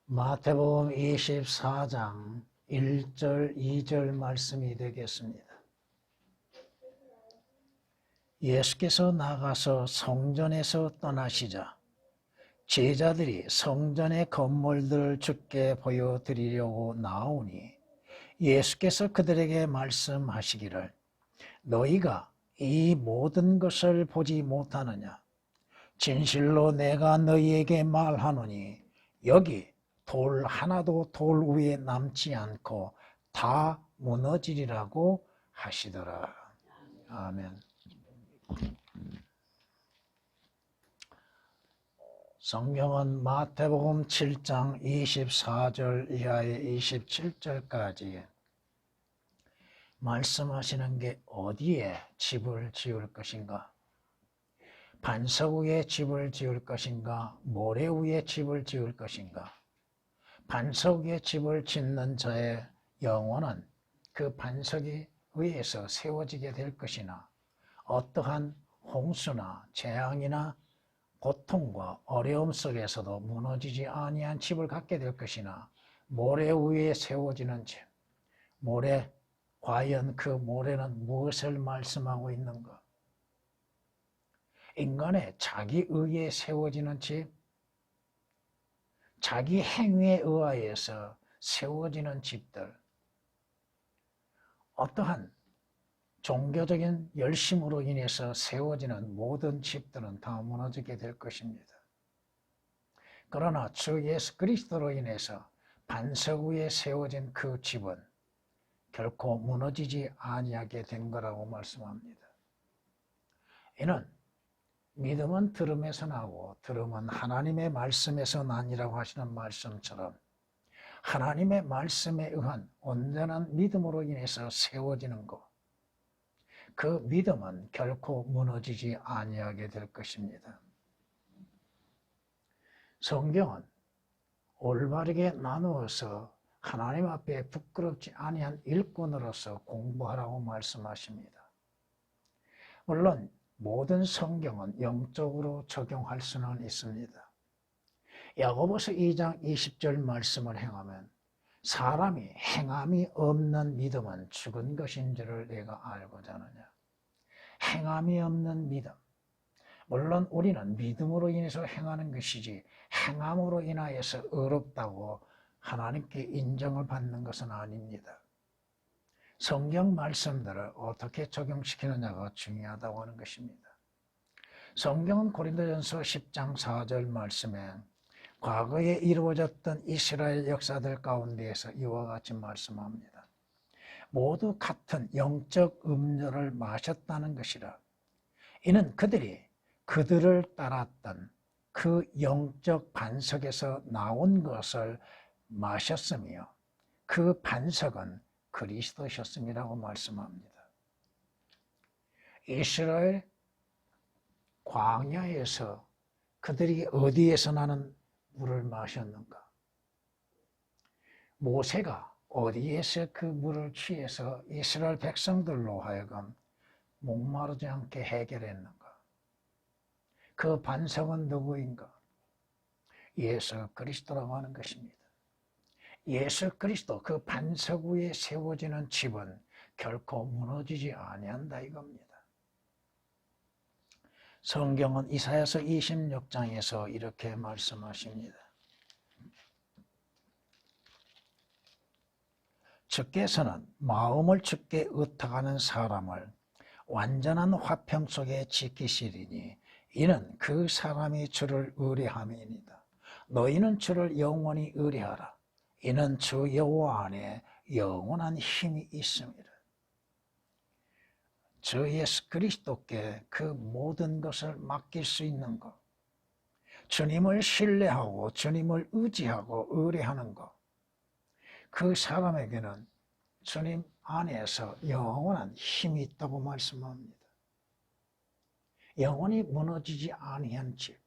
마태복음 24장 1절 2절 말씀이 되겠습니다. 예수께서 나가서 성전에서 떠나시자 제자들이 성전의 건물들을 주께 보여드리려고 나오니 예수께서 그들에게 말씀하시기를 너희가 이 모든 것을 보지 못하느냐? 진실로 내가 너희에게 말하노니 여기 돌 하나도 돌 위에 남지 않고 다 무너지리라고 하시더라. 아멘. 성경은 마태복음 7장 24절 이하의 27절까지 말씀하시는 게 어디에 집을 지을 것인가? 반석 위에 집을 지을 것인가? 모래 위에 집을 지을 것인가? 반석 위에 집을 짓는 자의 영혼은 그 반석이 위에서 세워지게 될 것이나 어떠한 홍수나 재앙이나 고통과 어려움 속에서도 무너지지 아니한 집을 갖게 될 것이나 모래 위에 세워지는 집, 모래, 과연 그 모래는 무엇을 말씀하고 있는가? 인간의 자기 의에 세워지는 집, 자기 행위에 의하여서 세워지는 집들, 어떠한 종교적인 열심으로 인해서 세워지는 모든 집들은 다 무너지게 될 것입니다. 그러나 주 예수 그리스도로 인해서 반석 위에 세워진 그 집은 결코 무너지지 아니하게 된 거라고 말씀합니다. 이는 믿음은 들음에서 나고 들음은 하나님의 말씀에서 나니라고 하시는 말씀처럼 하나님의 말씀에 의한 온전한 믿음으로 인해서 세워지는 것, 그 믿음은 결코 무너지지 아니하게 될 것입니다. 성경은 올바르게 나누어서 하나님 앞에 부끄럽지 아니한 일꾼으로서 공부하라고 말씀하십니다. 물론 모든 성경은 영적으로 적용할 수는 있습니다. 야고보서 2장 20절 말씀을 행하면 사람이 행함이 없는 믿음은 죽은 것인 줄을 내가 알고자 하느냐. 행함이 없는 믿음. 물론 우리는 믿음으로 인해서 행하는 것이지 행함으로 인하여서 의롭다고 하나님께 인정을 받는 것은 아닙니다. 성경 말씀들을 어떻게 적용시키느냐가 중요하다고 하는 것입니다. 성경은 고린도전서 10장 4절 말씀에 과거에 이루어졌던 이스라엘 역사들 가운데에서 이와 같이 말씀합니다. 모두 같은 영적 음료를 마셨다는 것이라. 이는 그들이 그들을 따랐던 그 영적 반석에서 나온 것을 마셨으며 그 반석은 그리스도셨음이라고 말씀합니다. 이스라엘 광야에서 그들이 어디에서 나는 물을 마셨는가? 모세가 어디에서 그 물을 취해서 이스라엘 백성들로 하여금 목마르지 않게 해결했는가? 그 반석은 누구인가? 예수 그리스도라고 하는 것입니다. 예수 그리스도 그 반석 위에 세워지는 집은 결코 무너지지 아니한다 이겁니다. 성경은 이사야서 26장에서 이렇게 말씀하십니다. 주께서는 마음을 주께 의탁하는 사람을 완전한 화평 속에 지키시리니 이는 그 사람이 주를 의뢰함이니이다. 너희는 주를 영원히 의뢰하라. 이는 주 여호와 안에 영원한 힘이 있습니다. 주 예수 그리스도께 그 모든 것을 맡길 수 있는 것, 주님을 신뢰하고 주님을 의지하고 의뢰하는 것, 그 사람에게는 주님 안에서 영원한 힘이 있다고 말씀합니다. 영원히 무너지지 아니한 집,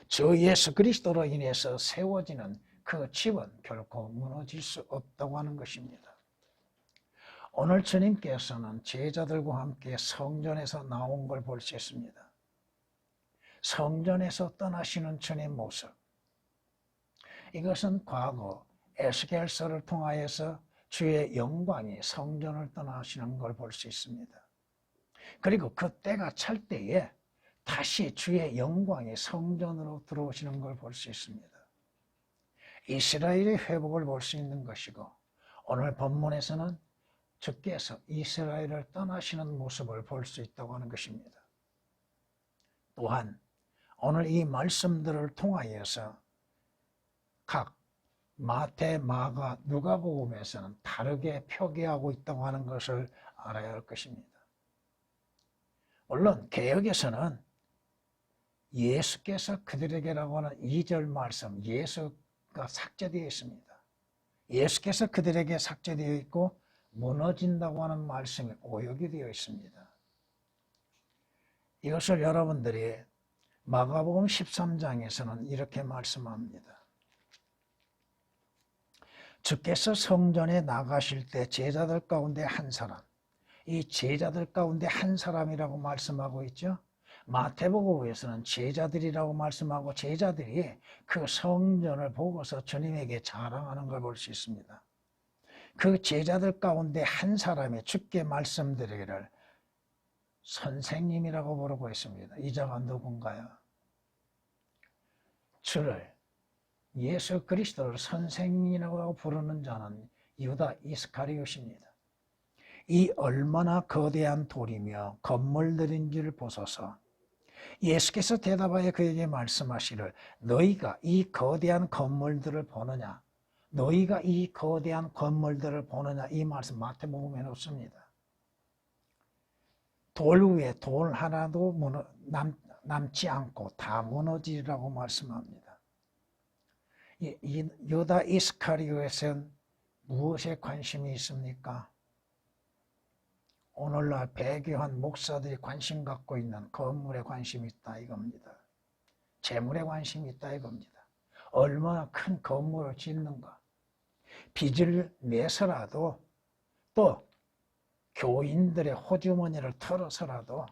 주 예수 그리스도로 인해서 세워지는 그 집은 결코 무너질 수 없다고 하는 것입니다. 오늘 주님께서는 제자들과 함께 성전에서 나온 걸 볼 수 있습니다. 성전에서 떠나시는 주님 모습, 이것은 과거 에스겔서를 통하여서 주의 영광이 성전을 떠나시는 걸 볼 수 있습니다. 그리고 그 때가 찰 때에 다시 주의 영광이 성전으로 들어오시는 걸 볼 수 있습니다. 이스라엘의 회복을 볼 수 있는 것이고, 오늘 본문에서는 주께서 이스라엘을 떠나시는 모습을 볼 수 있다고 하는 것입니다. 또한 오늘 이 말씀들을 통하여서 각 마태, 마가, 누가복음에서는 다르게 표기하고 있다고 하는 것을 알아야 할 것입니다. 물론 개역에서는 예수께서 그들에게라고 하는 2절 말씀, 예수가 삭제되어 있습니다. 예수께서 그들에게 삭제되어 있고 무너진다고 하는 말씀이 오역이 되어 있습니다. 이것을 여러분들이 마가복음 13장에서는 이렇게 말씀합니다. 주께서 성전에 나가실 때 제자들 가운데 한 사람, 이 제자들 가운데 한 사람이라고 말씀하고 있죠. 마태복음에서는 제자들이라고 말씀하고 제자들이 그 성전을 보고서 주님에게 자랑하는 걸 볼 수 있습니다. 그 제자들 가운데 한 사람이 주께 말씀드리기를 선생님이라고 부르고 있습니다. 이 자가 누군가요? 주를 예수 그리스도를 선생님이라고 부르는 자는 유다 이스카리옷입니다. 이 얼마나 거대한 돌이며 건물들인지를 보소서. 예수께서 대답하여 그에게 말씀하시를 너희가 이 거대한 건물들을 보느냐? 너희가 이 거대한 건물들을 보느냐? 이 말씀 마태복음에 없습니다. 돌 위에 돌 하나도 남지 않고 다 무너지리라고 말씀합니다. 이 유다 이스카리ot은 무엇에 관심이 있습니까? 오늘날 배교한 목사들이 관심 갖고 있는 건물에 관심이 있다 이겁니다. 재물에 관심이 있다 이겁니다. 얼마나 큰 건물을 짓는가. 빚을 내서라도 또 교인들의 호주머니를 털어서라도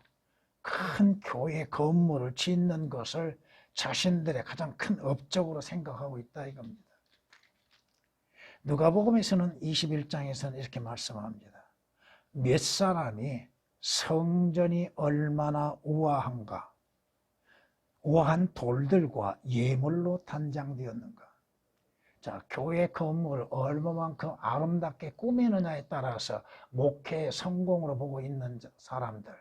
큰 교회 건물을 짓는 것을 자신들의 가장 큰 업적으로 생각하고 있다 이겁니다. 누가복음에서는 21장에서는 이렇게 말씀합니다. 몇 사람이 성전이 얼마나 우아한가, 우아한 돌들과 예물로 단장되었는가. 자, 교회 건물을 얼마만큼 아름답게 꾸미느냐에 따라서 목회의 성공으로 보고 있는 사람들,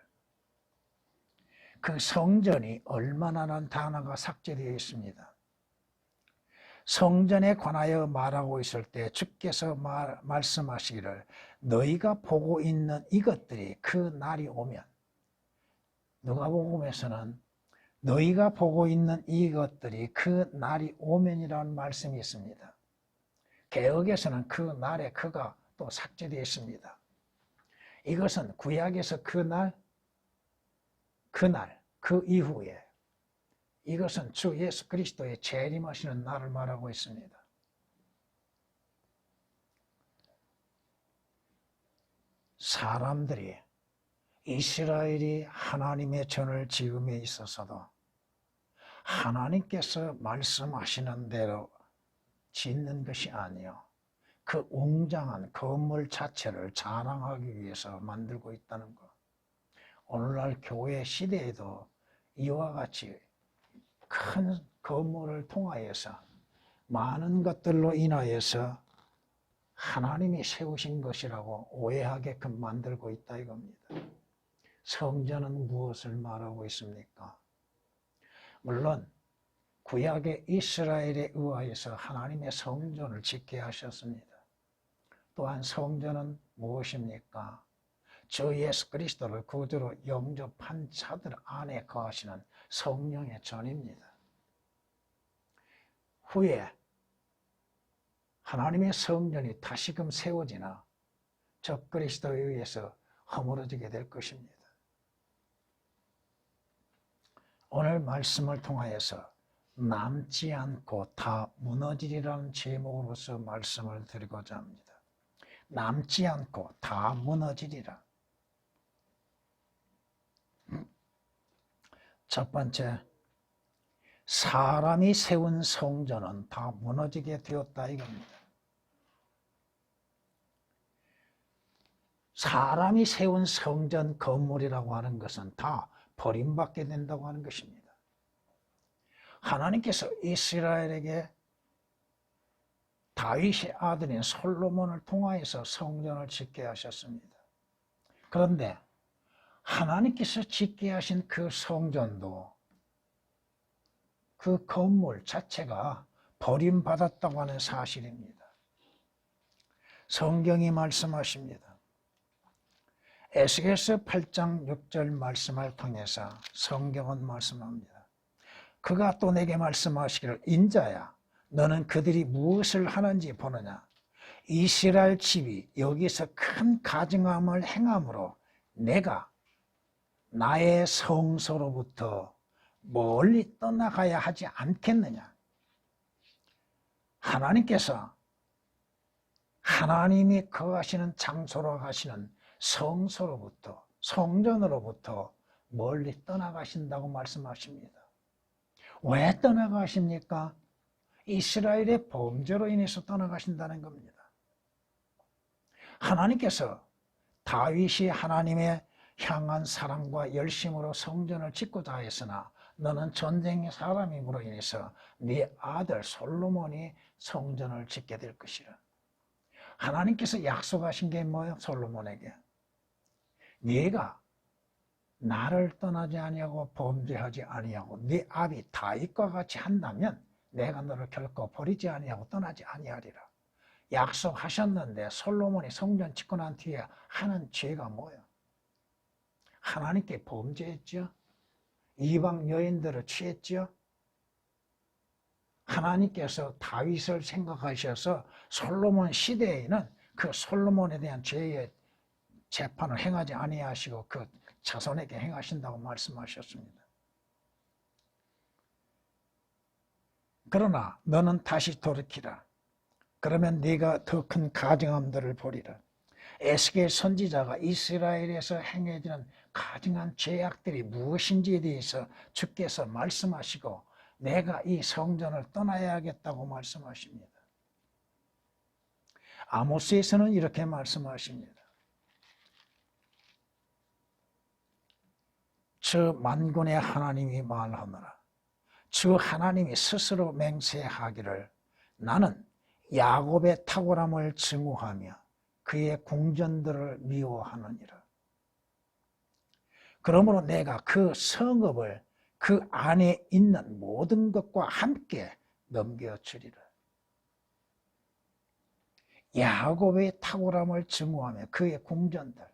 그 성전이 얼마나라는 단어가 삭제되어 있습니다. 성전에 관하여 말하고 있을 때 주께서 말씀하시기를 너희가 보고 있는 이것들이 그 날이 오면, 누가복음에서는 너희가 보고 있는 이것들이 그 날이 오면이라는 말씀이 있습니다. 개역에서는 그 날에 그가 또 삭제되어 있습니다. 이것은 구약에서 그날, 그 이후에 이것은 주 예수 그리스도의 재림하시는 날을 말하고 있습니다. 사람들이 이스라엘이 하나님의 전을 지음에 있어서도 하나님께서 말씀하시는 대로 짓는 것이 아니요 그 웅장한 건물 자체를 자랑하기 위해서 만들고 있다는 것. 오늘날 교회 시대에도 이와 같이 큰 건물을 통하여서 많은 것들로 인하여서 하나님이 세우신 것이라고 오해하게끔 만들고 있다 이겁니다. 성전은 무엇을 말하고 있습니까? 물론 구약의 이스라엘에 의하여서 하나님의 성전을 짓게 하셨습니다. 또한 성전은 무엇입니까? 주 예수 그리스도를 구주로 영접한 자들 안에 거하시는 성령의 전입니다. 후에 하나님의 성전이 다시금 세워지나 저 그리스도에 의해서 허물어지게 될 것입니다. 오늘 말씀을 통하여서 남지 않고 다 무너지리라는 제목으로서 말씀을 드리고자 합니다. 남지 않고 다 무너지리라. 첫 번째, 사람이 세운 성전은 다 무너지게 되었다 이겁니다. 사람이 세운 성전 건물이라고 하는 것은 다 버림받게 된다고 하는 것입니다. 하나님께서 이스라엘에게 다윗의 아들인 솔로몬을 통하여서 성전을 짓게 하셨습니다. 그런데 하나님께서 짓게 하신 그 성전도 그 건물 자체가 버림받았다고 하는 사실입니다. 성경이 말씀하십니다. 에스겔서 8장 6절 말씀을 통해서 성경은 말씀합니다. 그가 또 내게 말씀하시기를 인자야 너는 그들이 무엇을 하는지 보느냐. 이스라엘 집이 여기서 큰 가증함을 행함으로 내가 나의 성소로부터 멀리 떠나가야 하지 않겠느냐. 하나님께서 하나님이 거하시는 장소로 가시는 성소로부터 성전으로부터 멀리 떠나가신다고 말씀하십니다. 왜 떠나가십니까? 이스라엘의 범죄로 인해서 떠나가신다는 겁니다. 하나님께서 다윗이 하나님의 향한 사랑과 열심으로 성전을 짓고자 했으나 너는 전쟁의 사람임으로 인해서 네 아들 솔로몬이 성전을 짓게 될 것이라. 하나님께서 약속하신 게 뭐예요? 솔로몬에게 네가 나를 떠나지 아니하고 범죄하지 아니하고 네 아비 다윗과 같이 한다면 내가 너를 결코 버리지 아니하고 떠나지 아니하리라. 약속하셨는데 솔로몬이 성전 짓고 난 뒤에 하는 죄가 뭐예요? 하나님께 범죄했죠. 이방 여인들을 취했죠. 하나님께서 다윗을 생각하셔서 솔로몬 시대에는 그 솔로몬에 대한 죄의 재판을 행하지 아니하시고 그 자손에게 행하신다고 말씀하셨습니다. 그러나 너는 다시 돌이키라. 그러면 네가 더 큰 가증함들을 보리라. 에스겔 선지자가 이스라엘에서 행해지는 가증한 죄악들이 무엇인지에 대해서 주께서 말씀하시고 내가 이 성전을 떠나야겠다고 말씀하십니다. 아모스에서는 이렇게 말씀하십니다. 저 만군의 하나님이 말하노라. 주 하나님이 스스로 맹세하기를 나는 야곱의 탁월함을 증오하며 그의 궁전들을 미워하느니라. 그러므로 내가 그 성읍을 그 안에 있는 모든 것과 함께 넘겨주리라. 야곱의 탁월함을 증오하며 그의 궁전들,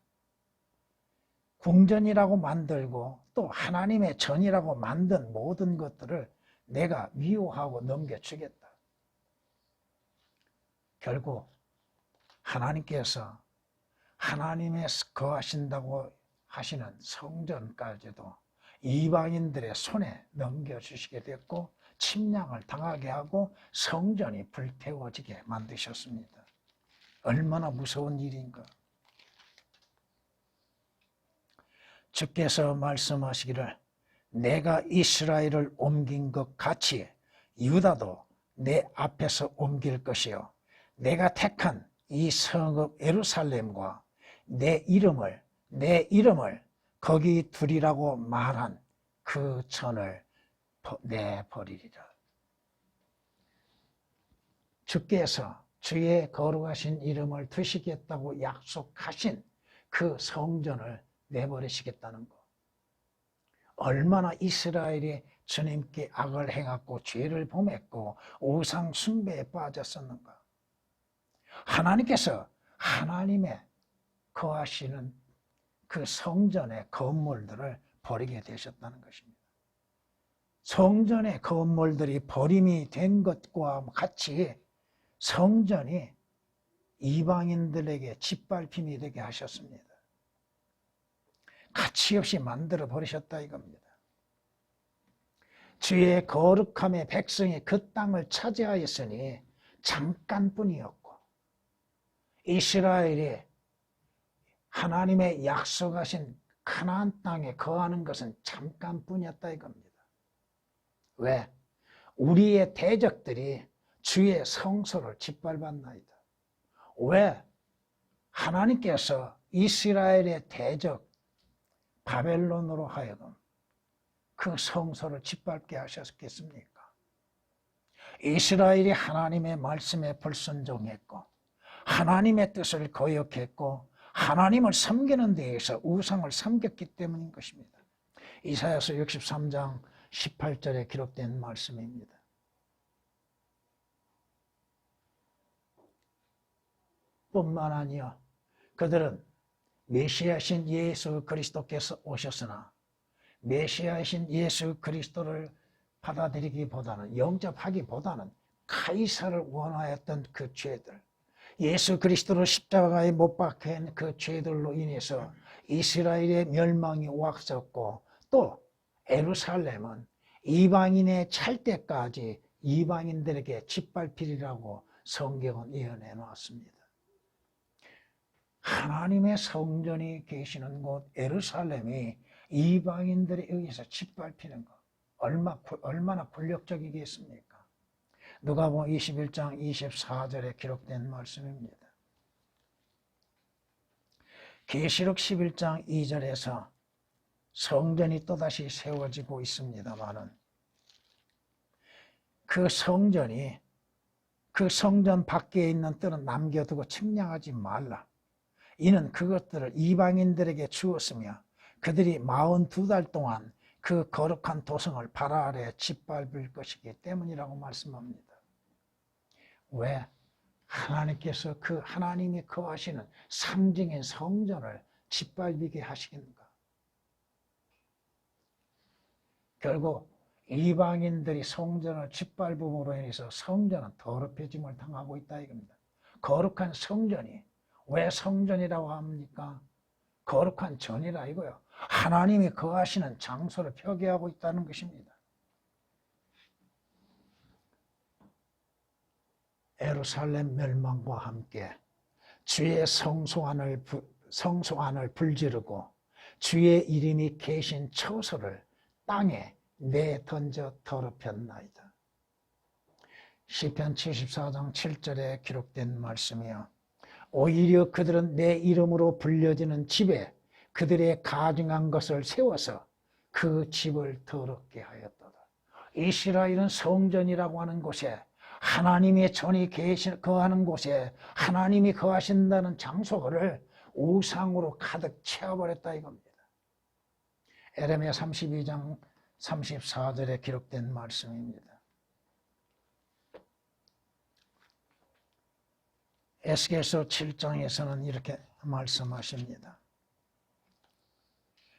궁전이라고 만들고 또 하나님의 전이라고 만든 모든 것들을 내가 미워하고 넘겨주겠다. 결국 하나님께서 하나님의 거하신다고 하시는 성전까지도 이방인들의 손에 넘겨주시게 됐고 침략을 당하게 하고 성전이 불태워지게 만드셨습니다. 얼마나 무서운 일인가. 주께서 말씀하시기를 내가 이스라엘을 옮긴 것 같이 유다도 내 앞에서 옮길 것이요 내가 택한 이 성읍 예루살렘과 내 이름을 거기 두리라고 말한 그 전을 내버리리라. 주께서 주의 거룩하신 이름을 두시겠다고 약속하신 그 성전을 내버리시겠다는 것. 얼마나 이스라엘이 주님께 악을 행했고 죄를 범했고 우상 숭배에 빠졌었는가. 하나님께서 하나님의 거하시는 그 성전의 건물들을 버리게 되셨다는 것입니다. 성전의 건물들이 버림이 된 것과 같이 성전이 이방인들에게 짓밟힘이 되게 하셨습니다. 가치없이 만들어 버리셨다 이겁니다. 주의 거룩함의 백성이 그 땅을 차지하였으니 잠깐뿐이었고 이스라엘이 하나님의 약속하신 가나안 땅에 거하는 것은 잠깐뿐이었다 이겁니다. 왜? 우리의 대적들이 주의 성소를 짓밟았나이다. 왜? 하나님께서 이스라엘의 대적 바벨론으로 하여금 그 성소를 짓밟게 하셨겠습니까? 이스라엘이 하나님의 말씀에 불순종했고 하나님의 뜻을 거역했고 하나님을 섬기는 데에서 우상을 섬겼기 때문인 것입니다. 이사야서 63장 18절에 기록된 말씀입니다. 뿐만 아니라 그들은 메시아신 예수 그리스도께서 오셨으나 메시아신 예수 그리스도를 받아들이기보다는 영접하기보다는 카이사를 원하였던 그 죄들, 예수 그리스도를 십자가에 못 박힌 그 죄들로 인해서 이스라엘의 멸망이 왔었고 또 예루살렘은 이방인의 찰 때까지 이방인들에게 짓밟히리라고 성경은 예언해 놨습니다. 하나님의 성전이 계시는 곳 예루살렘이 이방인들에 의해서 짓밟히는 것 얼마나 굴욕적이겠습니까? 누가복음 21장 24절에 기록된 말씀입니다. 계시록 11장 2절에서 성전이 또다시 세워지고 있습니다마는 그 성전 밖에 있는 뜰은 남겨두고 측량하지 말라. 이는 그것들을 이방인들에게 주었으며 그들이 42달 동안 그 거룩한 도성을 발 아래 짓밟을 것이기 때문이라고 말씀합니다. 왜? 하나님께서 그 하나님이 거하시는 상징인 성전을 짓밟게 하시겠는가? 결국 이방인들이 성전을 짓밟음으로 인해서 성전은 더럽혀짐을 당하고 있다 이겁니다. 거룩한 성전이 왜 성전이라고 합니까? 거룩한 전이라 이거요. 하나님이 거하시는 장소를 표기하고 있다는 것입니다. 예루살렘 멸망과 함께 주의 성소 안을 불지르고 주의 이름이 계신 처소를 땅에 내던져 더럽혔나이다. 시편 74장 7절에 기록된 말씀이요. 오히려 그들은 내 이름으로 불려지는 집에 그들의 가증한 것을 세워서 그 집을 더럽게 하였도다. 이스라엘은 성전이라고 하는 곳에 하나님의 전이 거하는 곳에 하나님이 거하신다는 장소를 우상으로 가득 채워버렸다 이겁니다. 에레미야 32장 34절에 기록된 말씀입니다. 에스겔서 7장에서는 이렇게 말씀하십니다.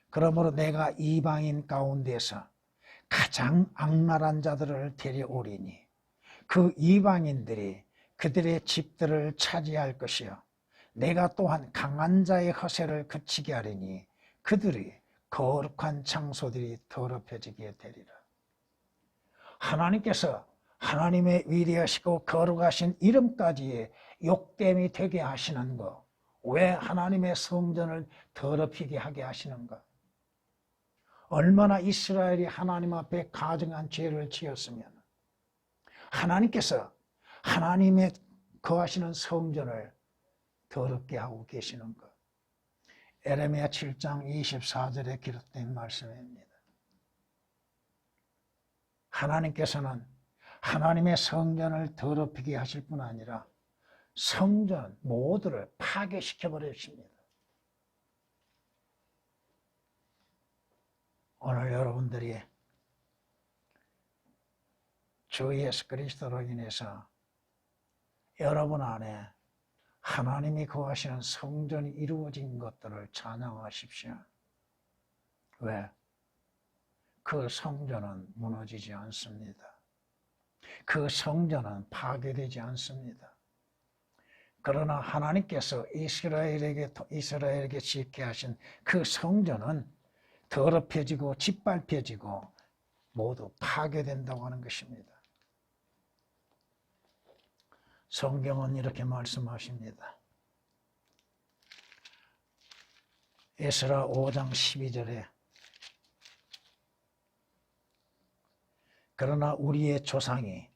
그러므로 내가 이방인 가운데서 가장 악랄한 자들을 데려오리니 그 이방인들이 그들의 집들을 차지할 것이요 내가 또한 강한 자의 허세를 그치게 하리니 그들이 거룩한 장소들이 더럽혀지게 되리라. 하나님께서 하나님의 위대하시고 거룩하신 이름까지 욕됨이 되게 하시는 것, 왜 하나님의 성전을 더럽히게 하게 하시는가? 얼마나 이스라엘이 하나님 앞에 가증한 죄를 지었으면 하나님께서 하나님의 거하시는 성전을 더럽게 하고 계시는 것. 에레미야 7장 24절에 기록된 말씀입니다. 하나님께서는 하나님의 성전을 더럽히게 하실 뿐 아니라 성전 모두를 파괴시켜 버리십니다. 오늘 여러분들이 주 예수 그리스도로 인해서 여러분 안에 하나님이 거하시는 성전이 이루어진 것들을 찬양하십시오. 왜? 그 성전은 무너지지 않습니다. 그 성전은 파괴되지 않습니다. 그러나 하나님께서 이스라엘에게 짓게 하신 그 성전은 더럽혀지고 짓밟혀지고 모두 파괴된다고 하는 것입니다. 성경은 이렇게 말씀하십니다. 에스라 5장 12절에 그러나 우리의 조상이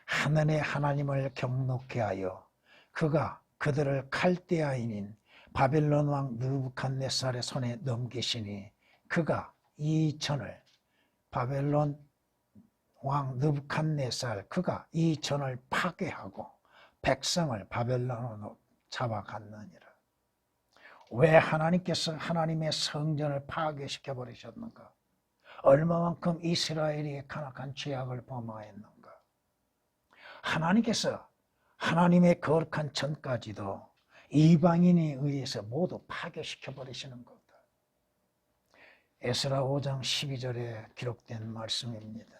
하늘의 하나님을 경노케 하여 그가 그들을 칼데아인인 바벨론 왕 느부갓네살의 손에 넘기시니 그가 이 전을 바벨론 왕 느부갓네살 그가 이 전을 파괴하고 백성을 바벨론으로 잡아갔느니라. 왜 하나님께서 하나님의 성전을 파괴시켜 버리셨는가? 얼마만큼 이스라엘이 가나안 죄악을 범하였는가? 하나님께서 하나님의 거룩한 전까지도 이방인에 의해서 모두 파괴시켜 버리시는 겁니다. 에스라 5장 12절에 기록된 말씀입니다.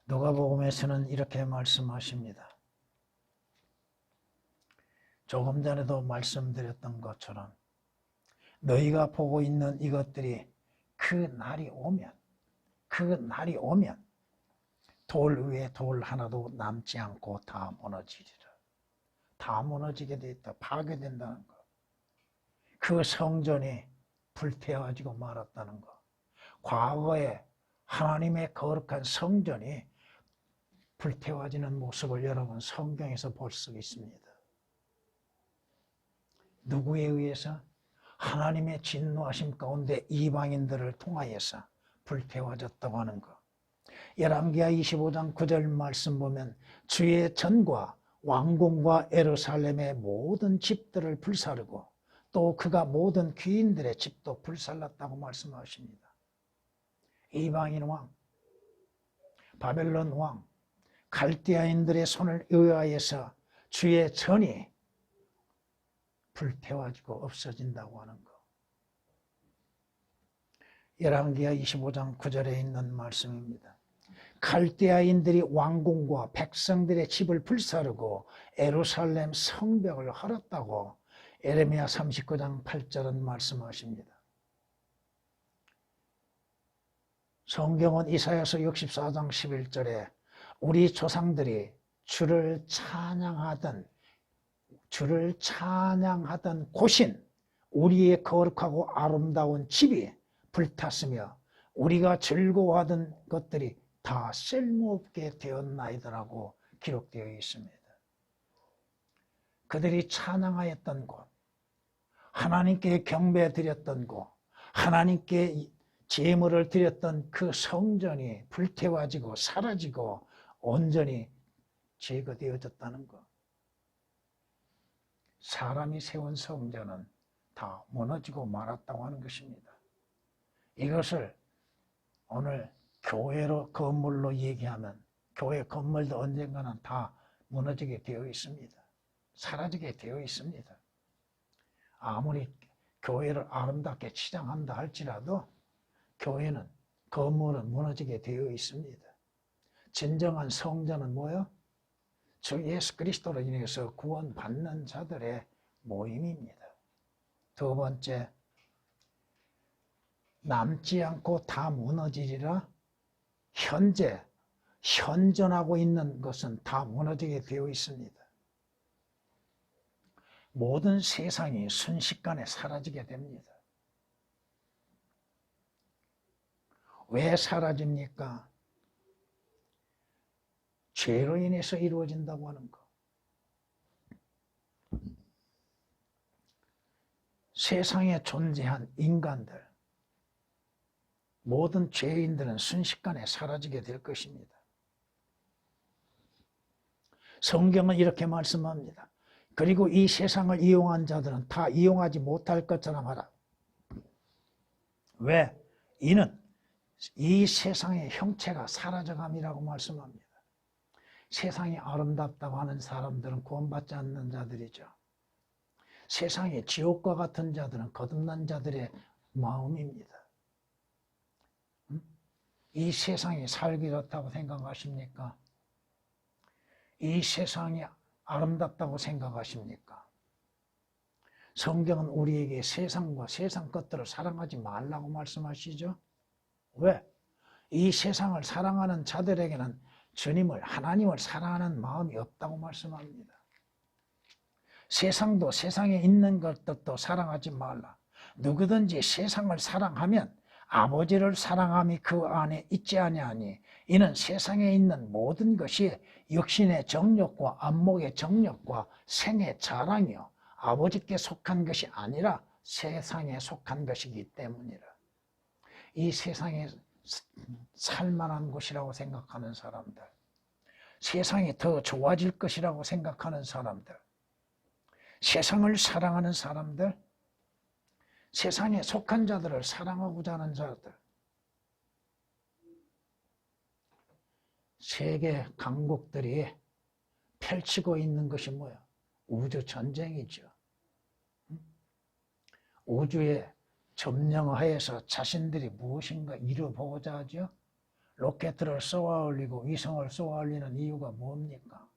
누가복음에서는 이렇게 말씀하십니다. 조금 전에도 말씀드렸던 것처럼 너희가 보고 있는 이것들이 그 날이 오면 돌 위에 돌 하나도 남지 않고 다 무너지리라. 다 무너지게 돼 있다. 파괴된다는 거. 그 성전이 불태워지고 말았다는 거. 과거에 하나님의 거룩한 성전이 불태워지는 모습을 여러분 성경에서 볼 수 있습니다. 누구에 의해서? 하나님의 진노하심 가운데 이방인들을 통하여서 불태워졌다고 하는 것. 열왕기하 25장 9절 말씀 보면 주의 전과 왕궁과 예루살렘의 모든 집들을 불사르고 또 그가 모든 귀인들의 집도 불살랐다고 말씀하십니다. 이방인 왕, 바벨론 왕, 갈대아인들의 손을 의하여서 주의 전이 불태워지고 없어진다고 하는 것. 열왕기하 25장 9절에 있는 말씀입니다. 갈대아인들이 왕궁과 백성들의 집을 불사르고 예루살렘 성벽을 헐었다고 예레미야 39장 8절은 말씀하십니다. 성경은 이사야서 64장 11절에 우리 조상들이 주를 찬양하던 곳인 우리의 거룩하고 아름다운 집이 불탔으며 우리가 즐거워하던 것들이 다 쓸모없게 되었나이다라고 기록되어 있습니다. 그들이 찬양하였던 곳, 하나님께 경배드렸던 곳, 하나님께 제물을 드렸던 그 성전이 불태워지고 사라지고 온전히 제거되어졌다는 것. 사람이 세운 성전은 다 무너지고 말았다고 하는 것입니다. 이것을 오늘 교회로 건물로 얘기하면 교회 건물도 언젠가는 다 무너지게 되어 있습니다. 사라지게 되어 있습니다. 아무리 교회를 아름답게 치장한다 할지라도 교회는 건물은 무너지게 되어 있습니다. 진정한 성전은 뭐요? 주 예수 그리스도로 인해서 구원받는 자들의 모임입니다. 두 번째, 남지 않고 다 무너지리라. 현재 현존하고 있는 것은 다 무너지게 되어 있습니다. 모든 세상이 순식간에 사라지게 됩니다. 왜 사라집니까? 죄로 인해서 이루어진다고 하는 것. 세상에 존재한 인간들, 모든 죄인들은 순식간에 사라지게 될 것입니다. 성경은 이렇게 말씀합니다. 그리고 이 세상을 이용한 자들은 다 이용하지 못할 것처럼 하라. 왜? 이는 이 세상의 형체가 사라져감이라고 말씀합니다. 세상이 아름답다고 하는 사람들은 구원받지 않는 자들이죠. 세상의 지옥과 같은 자들은 거듭난 자들의 마음입니다. 이 세상이 살기 좋다고 생각하십니까? 이 세상이 아름답다고 생각하십니까? 성경은 우리에게 세상과 세상 것들을 사랑하지 말라고 말씀하시죠. 왜? 이 세상을 사랑하는 자들에게는 주님을, 하나님을 사랑하는 마음이 없다고 말씀합니다. 세상도 세상에 있는 것들도 사랑하지 말라. 누구든지 세상을 사랑하면 아버지를 사랑함이 그 안에 있지 아니하니 이는 세상에 있는 모든 것이 육신의 정욕과 안목의 정욕과 생의 자랑이요 아버지께 속한 것이 아니라 세상에 속한 것이기 때문이라. 이 세상에 살만한 곳이라고 생각하는 사람들, 세상이 더 좋아질 것이라고 생각하는 사람들, 세상을 사랑하는 사람들, 세상에 속한 자들을 사랑하고자 하는 자들, 세계 강국들이 펼치고 있는 것이 뭐야? 우주 전쟁이죠. 우주의 점령하에서 자신들이 무엇인가 이루보고자 하죠. 로켓을 쏘아 올리고 위성을 쏘아 올리는 이유가 뭡니까?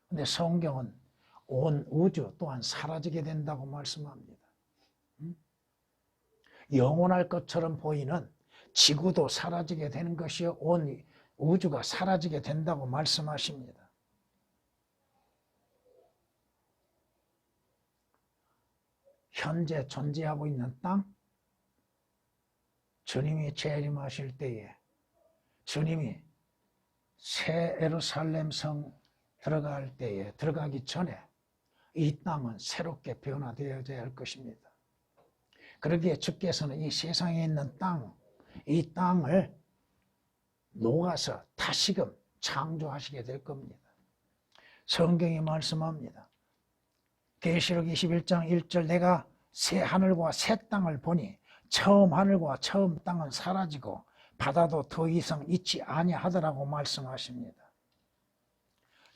근데 성경은 온 우주 또한 사라지게 된다고 말씀합니다. 영원할 것처럼 보이는 지구도 사라지게 되는 것이요 온 우주가 사라지게 된다고 말씀하십니다. 현재 존재하고 있는 땅, 주님이 재림하실 때에 주님이 새 예루살렘 성 들어갈 때에 들어가기 전에 이 땅은 새롭게 변화되어야 할 것입니다. 그러기에 주께서는 이 세상에 있는 땅, 이 땅을 녹아서 다시금 창조하시게 될 겁니다. 성경이 말씀합니다. 계시록 21장 1절 내가 새 하늘과 새 땅을 보니 처음 하늘과 처음 땅은 사라지고 바다도 더 이상 있지 아니하더라고 말씀하십니다.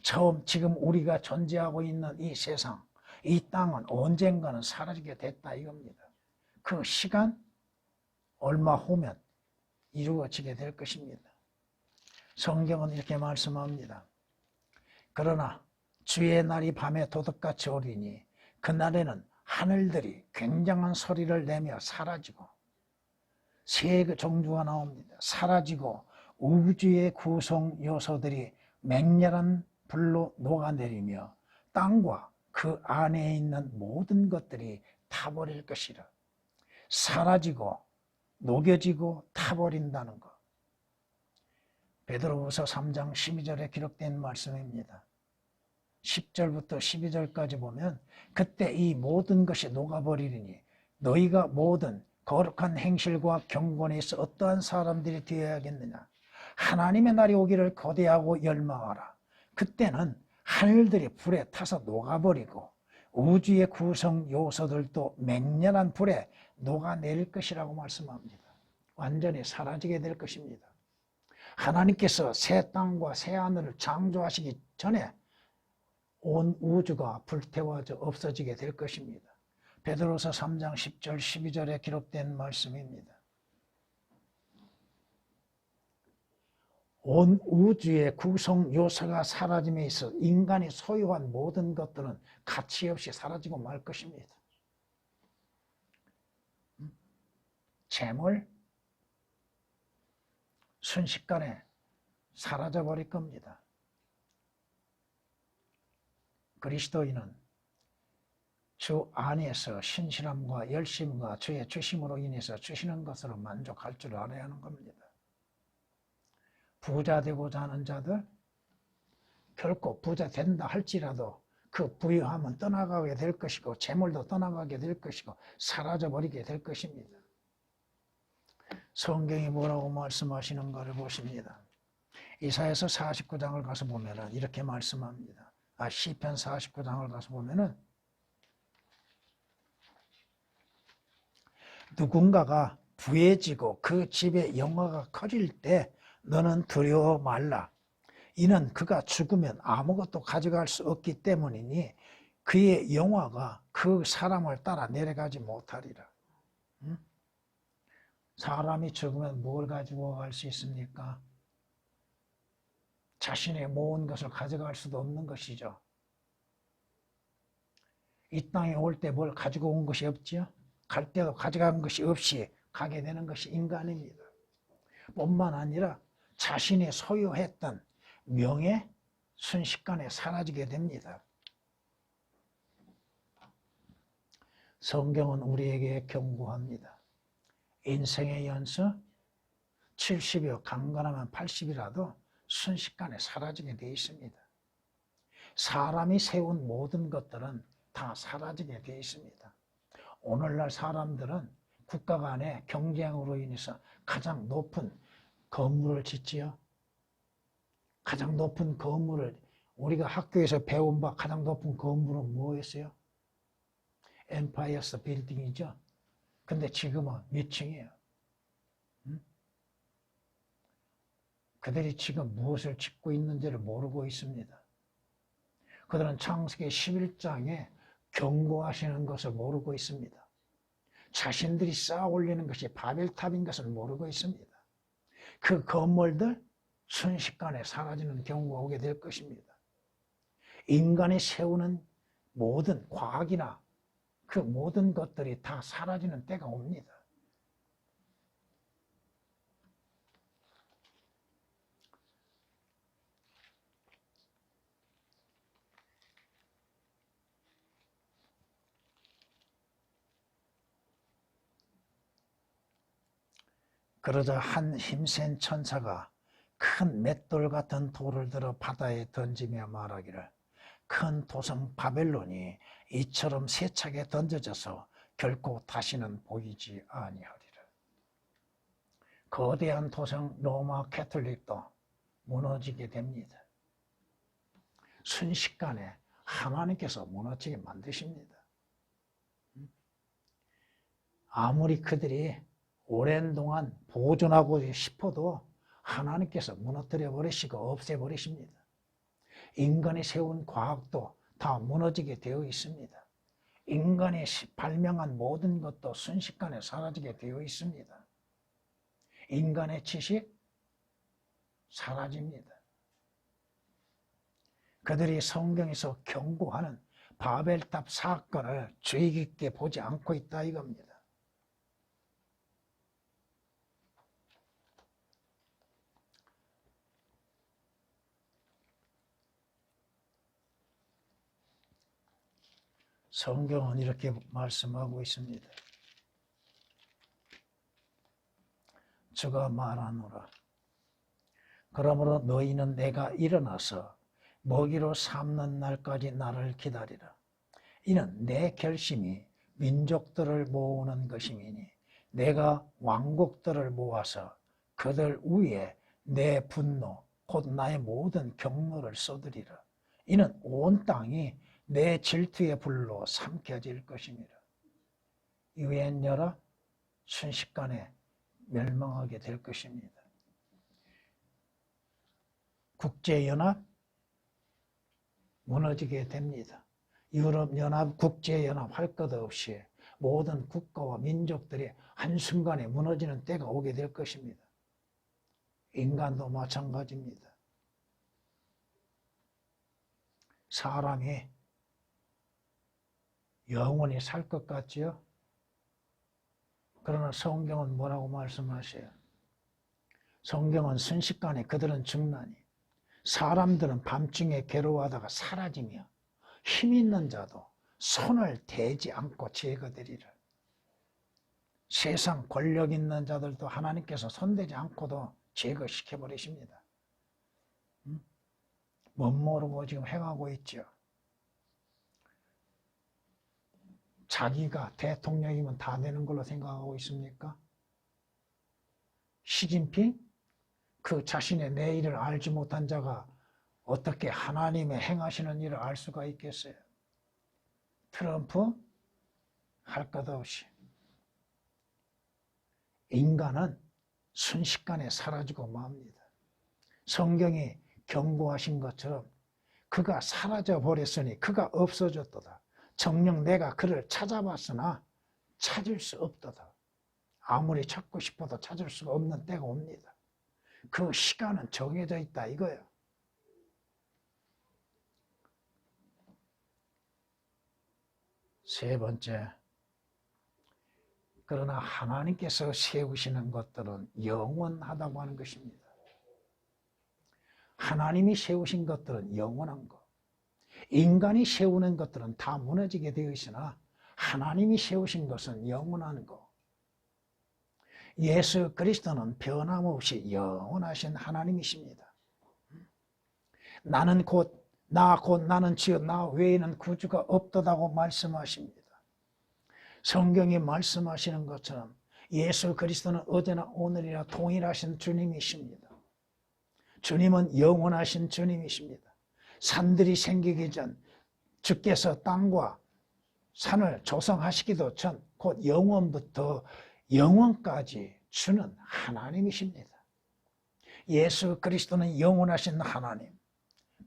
처음 지금 우리가 존재하고 있는 이 세상, 이 땅은 언젠가는 사라지게 됐다 이겁니다. 그 시간 얼마 후면 이루어지게 될 것입니다. 성경은 이렇게 말씀합니다. 그러나 주의 날이 밤에 도둑같이 오리니 그날에는 하늘들이 굉장한 소리를 내며 사라지고 세 종류가 나옵니다. 사라지고 우주의 구성 요소들이 맹렬한 불로 녹아내리며 땅과 그 안에 있는 모든 것들이 타버릴 것이라. 사라지고 녹여지고 타버린다는 것. 베드로후서 3장 12절에 기록된 말씀입니다. 10절부터 12절까지 보면 그때 이 모든 것이 녹아버리리니 너희가 모든 거룩한 행실과 경건에서 어떠한 사람들이 되어야겠느냐. 하나님의 날이 오기를 거대하고 열망하라. 그때는 하늘들이 불에 타서 녹아버리고 우주의 구성 요소들도 맹렬한 불에 녹아내릴 것이라고 말씀합니다. 완전히 사라지게 될 것입니다. 하나님께서 새 땅과 새 하늘을 창조하시기 전에 온 우주가 불태워져 없어지게 될 것입니다. 베드로서 3장 10절 12절에 기록된 말씀입니다. 온 우주의 구성 요소가 사라짐에 있어 인간이 소유한 모든 것들은 가치 없이 사라지고 말 것입니다. 재물 순식간에 사라져 버릴 겁니다. 그리스도인은 주 안에서 신실함과 열심과 주의 주심으로 인해서 주시는 것으로 만족할 줄 알아야 하는 겁니다. 부자 되고자 하는 자들 결코 부자 된다 할지라도 그 부유함은 떠나가게 될 것이고 재물도 떠나가게 될 것이고 사라져버리게 될 것입니다. 성경이 뭐라고 말씀하시는가를 보십니다. 이사야서 49장을 가서 보면 이렇게 말씀합니다. 시편 49장을 가서 보면 누군가가 부해지고 그 집의 영화가 커질 때 너는 두려워 말라. 이는 그가 죽으면 아무것도 가져갈 수 없기 때문이니 그의 영화가 그 사람을 따라 내려가지 못하리라. 사람이 죽으면 뭘 가지고 갈 수 있습니까? 자신의 모은 것을 가져갈 수도 없는 것이죠. 이 땅에 올 때 뭘 가지고 온 것이 없지요? 갈 때도 가져간 것이 없이 가게 되는 것이 인간입니다. 뿐만 아니라 자신이 소유했던 명예 순식간에 사라지게 됩니다. 성경은 우리에게 경고합니다. 인생의 연수 70이요 강건하면 80이라도 순식간에 사라지게 되어 있습니다. 사람이 세운 모든 것들은 다 사라지게 되어 있습니다. 오늘날 사람들은 국가 간의 경쟁으로 인해서 가장 높은 건물을 짓지요. 가장 높은 건물을 우리가 학교에서 배운 바 가장 높은 건물은 뭐였어요? 엠파이어 빌딩이죠. 근데 지금은 몇 층이에요? 그들이 지금 무엇을 짓고 있는지를 모르고 있습니다. 그들은 창세기 11장에 경고하시는 것을 모르고 있습니다. 자신들이 쌓아 올리는 것이 바벨탑인 것을 모르고 있습니다. 그 건물들 순식간에 사라지는 경우가 오게 될 것입니다. 인간이 세우는 모든 과학이나 그 모든 것들이 다 사라지는 때가 옵니다. 그러자 한 힘센 천사가 큰 맷돌 같은 돌을 들어 바다에 던지며 말하기를 큰 도성 바벨론이 이처럼 세차게 던져져서 결코 다시는 보이지 아니하리라. 거대한 도성 로마 캐톨릭도 무너지게 됩니다. 순식간에 하나님께서 무너지게 만드십니다. 아무리 그들이 오랜 동안 보존하고 싶어도 하나님께서 무너뜨려 버리시고 없애버리십니다. 인간이 세운 과학도 다 무너지게 되어 있습니다. 인간이 발명한 모든 것도 순식간에 사라지게 되어 있습니다. 인간의 지식 사라집니다. 그들이 성경에서 경고하는 바벨탑 사건을 주의 깊게 보지 않고 있다 이겁니다. 성경은 이렇게 말씀하고 있습니다. 주가 말하노라. 그러므로 너희는 내가 일어나서 먹이로 삼는 날까지 나를 기다리라. 이는 내 결심이 민족들을 모으는 것이니 내가 왕국들을 모아서 그들 위에 내 분노 곧 나의 모든 경노를 쏟으리라. 이는 온 땅이 내 질투의 불로 삼켜질 것입니다. 유엔열아 순식간에 멸망하게 될 것입니다. 국제연합 무너지게 됩니다. 유럽연합, 국제연합 할 것 없이 모든 국가와 민족들이 한순간에 무너지는 때가 오게 될 것입니다. 인간도 마찬가지입니다. 사람이 영원히 살 것 같지요? 그러나 성경은 뭐라고 말씀하셔요? 성경은 순식간에 그들은 죽나니 사람들은 밤중에 괴로워하다가 사라지며 힘 있는 자도 손을 대지 않고 제거되리라. 세상 권력 있는 자들도 하나님께서 손대지 않고도 제거시켜버리십니다. 못 모르고 지금 행하고 있죠. 자기가 대통령이면 다 되는 걸로 생각하고 있습니까? 시진핑? 그 자신의 내일을 알지 못한 자가 어떻게 하나님의 행하시는 일을 알 수가 있겠어요? 트럼프? 할 것 없이. 인간은 순식간에 사라지고 맙니다. 성경이 경고하신 것처럼 그가 사라져 버렸으니 그가 없어졌도다. 정녕 내가 그를 찾아봤으나 찾을 수 없도다. 아무리 찾고 싶어도 찾을 수가 없는 때가 옵니다. 그 시간은 정해져 있다 이거예요. 세 번째, 그러나 하나님께서 세우시는 것들은 영원하다고 하는 것입니다. 하나님이 세우신 것들은 영원한 것. 인간이 세우는 것들은 다 무너지게 되어 있으나 하나님이 세우신 것은 영원한 것. 예수 그리스도는 변함없이 영원하신 하나님이십니다. 나는 곧 나는 지어 나 외에는 구주가 없도다고 말씀하십니다. 성경이 말씀하시는 것처럼 예수 그리스도는 어제나 오늘이나 동일하신 주님이십니다. 주님은 영원하신 주님이십니다. 산들이 생기기 전 주께서 땅과 산을 조성하시기도 전 곧 영원부터 영원까지 주는 하나님이십니다. 예수 그리스도는 영원하신 하나님,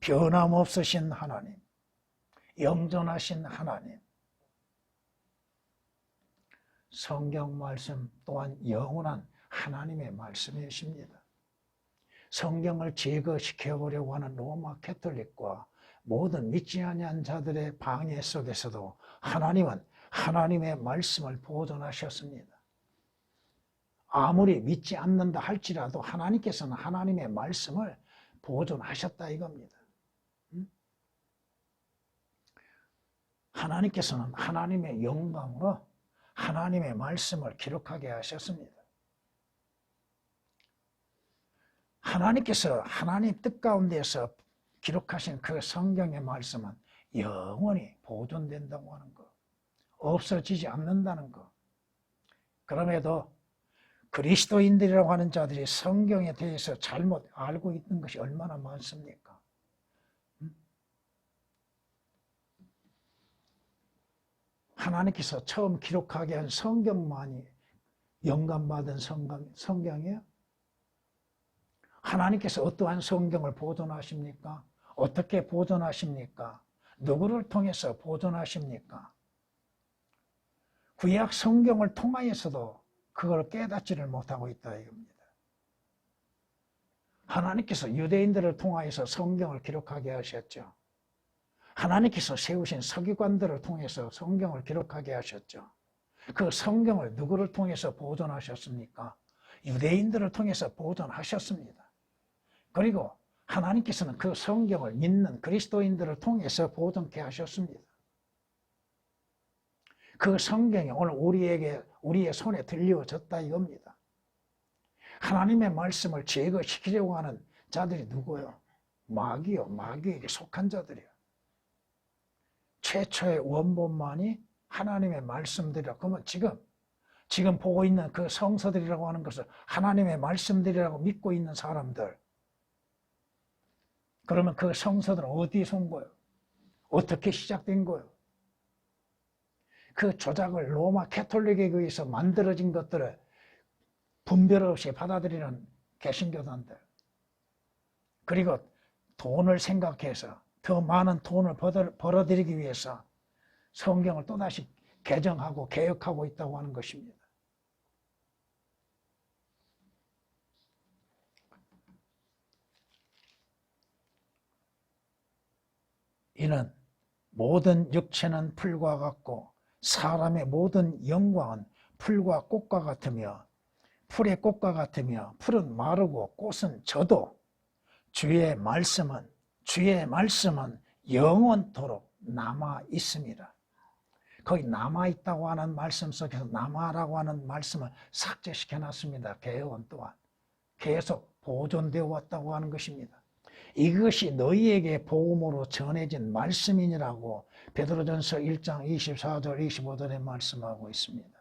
변함없으신 하나님, 영존하신 하나님. 성경 말씀 또한 영원한 하나님의 말씀이십니다. 성경을 제거시켜보려고 하는 로마 캐톨릭과 모든 믿지 아니한 자들의 방해 속에서도 하나님은 하나님의 말씀을 보존하셨습니다. 아무리 믿지 않는다 할지라도 하나님께서는 하나님의 말씀을 보존하셨다 이겁니다. 하나님께서는 하나님의 영광으로 하나님의 말씀을 기록하게 하셨습니다. 하나님께서 하나님 뜻 가운데서 기록하신 그 성경의 말씀은 영원히 보존된다고 하는 것, 없어지지 않는다는 것. 그럼에도 그리스도인들이라고 하는 자들이 성경에 대해서 잘못 알고 있는 것이 얼마나 많습니까? 하나님께서 처음 기록하게 한 성경만이 영감받은 성경이에요? 하나님께서 어떠한 성경을 보존하십니까? 어떻게 보존하십니까? 누구를 통해서 보존하십니까? 구약 성경을 통하여서도 그걸 깨닫지를 못하고 있다 이겁니다. 하나님께서 유대인들을 통하여서 성경을 기록하게 하셨죠. 하나님께서 세우신 서기관들을 통해서 성경을 기록하게 하셨죠. 그 성경을 누구를 통해서 보존하셨습니까? 유대인들을 통해서 보존하셨습니다. 그리고 하나님께서는 그 성경을 믿는 그리스도인들을 통해서 보존케 하셨습니다. 그 성경이 오늘 우리의 손에 들려졌다 이겁니다. 하나님의 말씀을 제거시키려고 하는 자들이 누구요? 마귀요. 마귀에게 속한 자들이요. 최초의 원본만이 하나님의 말씀들이라. 그러면 지금 보고 있는 그 성서들이라고 하는 것을 하나님의 말씀들이라고 믿고 있는 사람들, 그러면 그 성서들은 어디서 온 거예요? 어떻게 시작된 거예요? 그 조작을 로마 캐톨릭에 의해서 만들어진 것들을 분별 없이 받아들이는 개신교단들, 그리고 돈을 생각해서 더 많은 돈을 벌어들이기 위해서 성경을 또다시 개정하고 개혁하고 있다고 하는 것입니다. 이는 모든 육체는 풀과 같고 사람의 모든 영광은 풀과 꽃과 같으며 풀의 꽃과 같으며 풀은 마르고 꽃은 져도 주의 말씀은 영원토록 남아 있습니다. 거기 남아 있다고 하는 말씀 속에서 남아라고 하는 말씀을 삭제시켜 놨습니다. 개헌 또한 계속 보존되어 왔다고 하는 것입니다. 이것이 너희에게 복음으로 전해진 말씀이니라고 베드로전서 1장 24절 25절에 말씀하고 있습니다.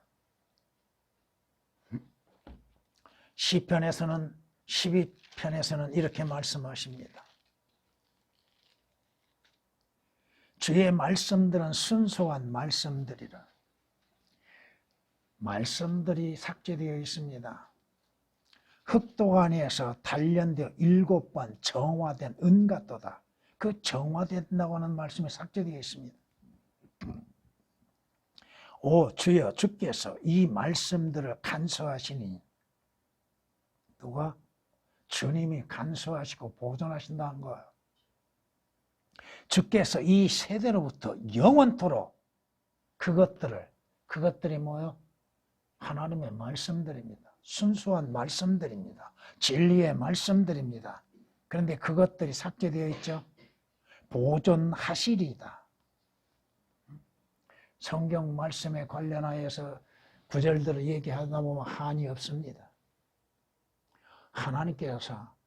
시편에서는 12편에서는 이렇게 말씀하십니다. 주의 말씀들은 순수한 말씀들이라. 말씀들이 삭제되어 있습니다. 흑도 안에서 단련되어 7번 정화된 은 같도다. 그 정화된다고 하는 말씀이 삭제되어 있습니다. 오 주여, 주께서 이 말씀들을 간수하시니, 누가? 주님이 간수하시고 보존하신다는 거예요. 주께서 이 세대로부터 영원토록 그것들이 뭐예요? 하나님의 말씀들입니다. 순수한 말씀들입니다. 진리의 말씀들입니다. 그런데 그것들이 삭제되어 있죠. 보존하시리이다. 성경 말씀에 관련하여서 구절들을 얘기하다 보면 한이 없습니다. 하나님께서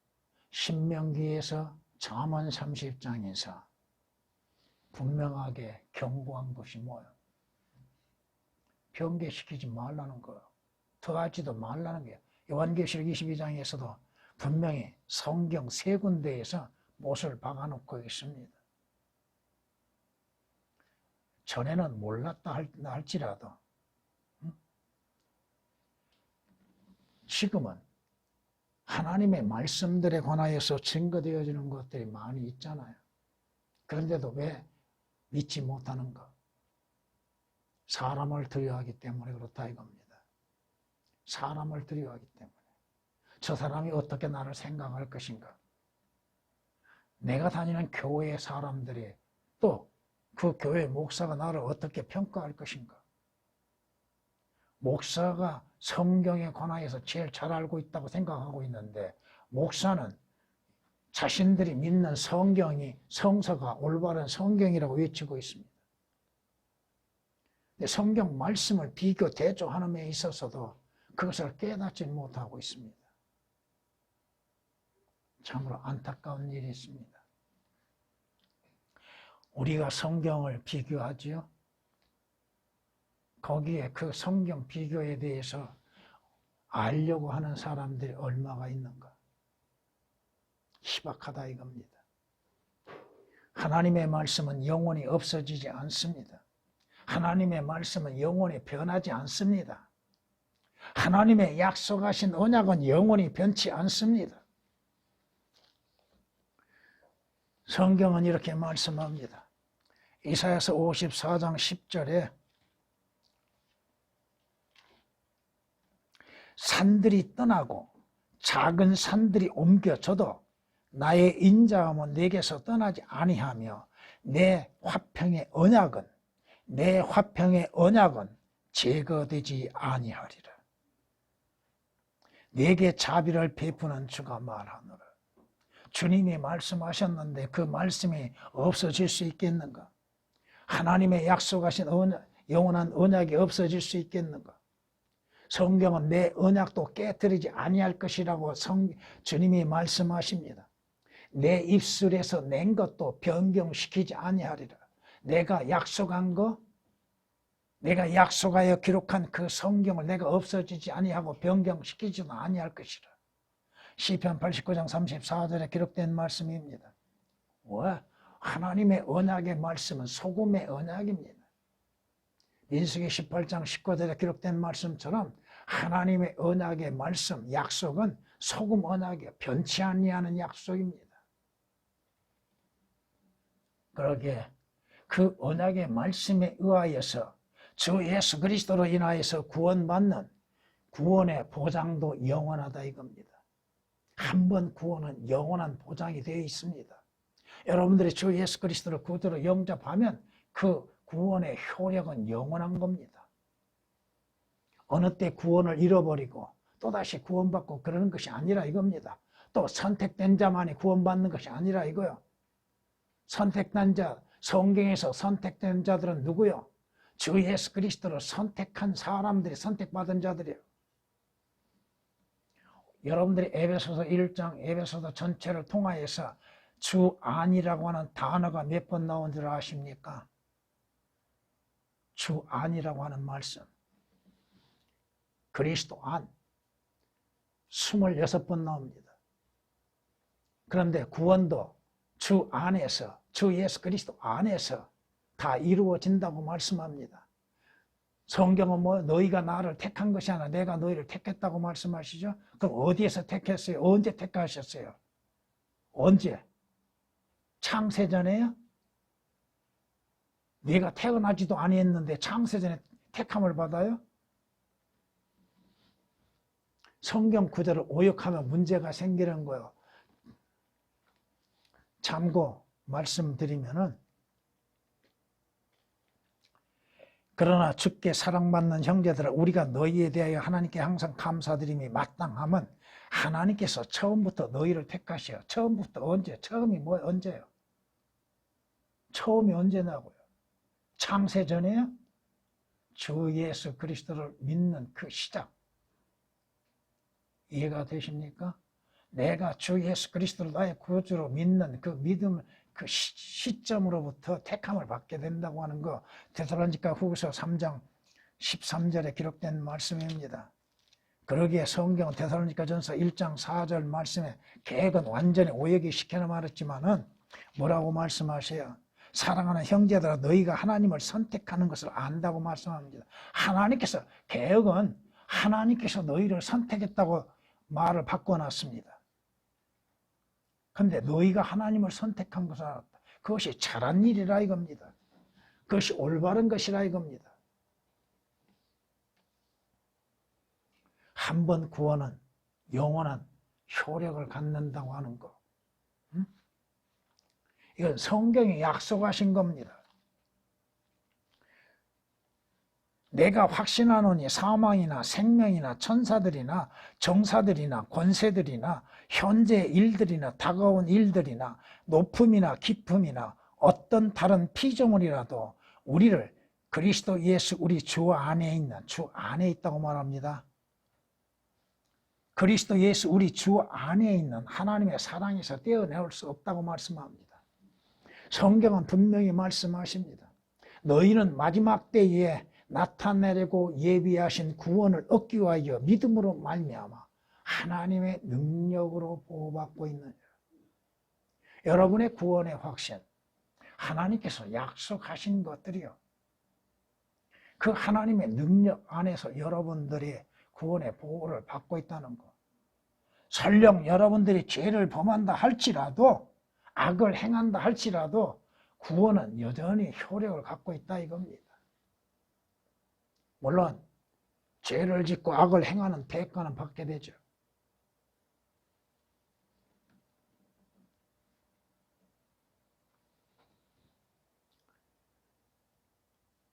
신명기에서 잠언 30장에서 분명하게 경고한 것이 뭐예요? 변개시키지 말라는 거예요. 더하지도 말라는 거예요. 요한계시록 22장에서도 분명히 성경 세 군데에서 못을 박아놓고 있습니다. 전에는 몰랐다 할지라도 지금은 하나님의 말씀들에 관하여서 증거되어지는 것들이 많이 있잖아요. 그런데도 왜 믿지 못하는가? 사람을 두려워하기 때문에 그렇다 이겁니다. 사람을 두려워하기 때문에. 저 사람이 어떻게 나를 생각할 것인가? 내가 다니는 교회 사람들이 또 그 교회 목사가 나를 어떻게 평가할 것인가? 목사가 성경에 관하여서 제일 잘 알고 있다고 생각하고 있는데 목사는 자신들이 믿는 성경이 성서가 올바른 성경이라고 외치고 있습니다. 근데 성경 말씀을 비교 대조하는 데 있어서도 그것을 깨닫지 못하고 있습니다. 참으로 안타까운 일이 있습니다. 우리가 성경을 비교하지요. 거기에 그 성경 비교에 대해서 알려고 하는 사람들이 얼마가 있는가? 희박하다 이겁니다. 하나님의 말씀은 영원히 없어지지 않습니다. 하나님의 말씀은 영원히 변하지 않습니다. 하나님의 약속하신 언약은 영원히 변치 않습니다. 성경은 이렇게 말씀합니다. 이사야서 54장 10절에 산들이 떠나고 작은 산들이 옮겨져도 나의 인자함은 내게서 떠나지 아니하며 내 화평의 언약은 제거되지 아니하리라. 내게 자비를 베푸는 주가 말하노라. 주님이 말씀하셨는데 그 말씀이 없어질 수 있겠는가? 하나님의 약속하신 영원한 언약이 없어질 수 있겠는가? 성경은 내 언약도 깨뜨리지 아니할 것이라고 주님이 말씀하십니다. 내 입술에서 낸 것도 변경시키지 아니하리라. 내가 약속한 거, 내가 약속하여 기록한 그 성경을 내가 없어지지 아니하고 변경시키지도 아니할 것이라. 시편 89장 34절에 기록된 말씀입니다. 왜? 하나님의 언약의 말씀은 소금의 언약입니다. 민수기 18장 19절에 기록된 말씀처럼 하나님의 언약의 말씀, 약속은 소금 언약이에요. 변치 아니하는 약속입니다. 그러기에 그 언약의 말씀에 의하여서 주 예수 그리스도로 인하여서 구원받는 구원의 보장도 영원하다 이겁니다. 한 번 구원은 영원한 보장이 되어 있습니다. 여러분들이 주 예수 그리스도를 구주로 영접하면 그 구원의 효력은 영원한 겁니다. 어느 때 구원을 잃어버리고 또다시 구원받고 그러는 것이 아니라 이겁니다. 또 선택된 자만이 구원받는 것이 아니라 이거요. 선택된 자, 성경에서 선택된 자들은 누구요? 주 예수 그리스도를 선택한 사람들이 선택받은 자들이에요. 여러분들이 에베소서 1장, 에베소서 전체를 통하여서 주 안이라고 하는 단어가 몇 번 나온 줄 아십니까? 주 안이라고 하는 말씀. 그리스도 안. 26번 나옵니다. 그런데 구원도 주 안에서, 주 예수 그리스도 안에서 다 이루어진다고 말씀합니다. 성경은 뭐 너희가 나를 택한 것이 아니라 내가 너희를 택했다고 말씀하시죠? 그럼 어디에서 택했어요? 언제 택하셨어요? 언제? 창세전에요? 네가 태어나지도 아니했는데 창세전에 택함을 받아요? 성경 구절을 오역하면 문제가 생기는 거예요. 참고 말씀드리면은 그러나 주께 사랑받는 형제들아 우리가 너희에 대하여 하나님께 항상 감사드림이 마땅함은 하나님께서 처음부터 너희를 택하셔. 처음부터 언제? 처음이 뭐 언제요? 처음이 언제냐고요? 창세 전에요? 주 예수 그리스도를 믿는 그 시작. 이해가 되십니까? 내가 주 예수 그리스도를 나의 구주로 믿는 그 믿음, 그 시점으로부터 택함을 받게 된다고 하는 거, 데살로니가 후서 3장 13절에 기록된 말씀입니다. 그러기에 성경은 데살로니가전서 1장 4절 말씀에 계획은 완전히 오역이 시켜나 말했지만은 뭐라고 말씀하세요? 사랑하는 형제들아 너희가 하나님을 선택하는 것을 안다고 말씀합니다. 하나님께서 계획은 하나님께서 너희를 선택했다고 말을 바꿔놨습니다. 그런데 너희가 하나님을 선택한 것을 알았다. 그것이 잘한 일이라 이겁니다. 그것이 올바른 것이라 이겁니다. 한 번 구원은 영원한 효력을 갖는다고 하는 거. 이건 성경이 약속하신 겁니다. 내가 확신하노니 사망이나 생명이나 천사들이나 정사들이나 권세들이나 현재 일들이나 다가온 일들이나 높음이나 깊음이나 어떤 다른 피조물이라도 우리를 그리스도 예수 우리 주 안에 있다고 말합니다. 그리스도 예수 우리 주 안에 있는 하나님의 사랑에서 떼어내올 수 없다고 말씀합니다. 성경은 분명히 말씀하십니다. 너희는 마지막 때에 나타내려고 예비하신 구원을 얻기 위하여 믿음으로 말미암아 하나님의 능력으로 보호받고 있느니라. 여러분의 구원의 확신, 하나님께서 약속하신 것들이요. 그 하나님의 능력 안에서 여러분들이 구원의 보호를 받고 있다는 것. 설령 여러분들이 죄를 범한다 할지라도, 악을 행한다 할지라도 구원은 여전히 효력을 갖고 있다 이겁니다. 물론 죄를 짓고 악을 행하는 대가는 받게 되죠.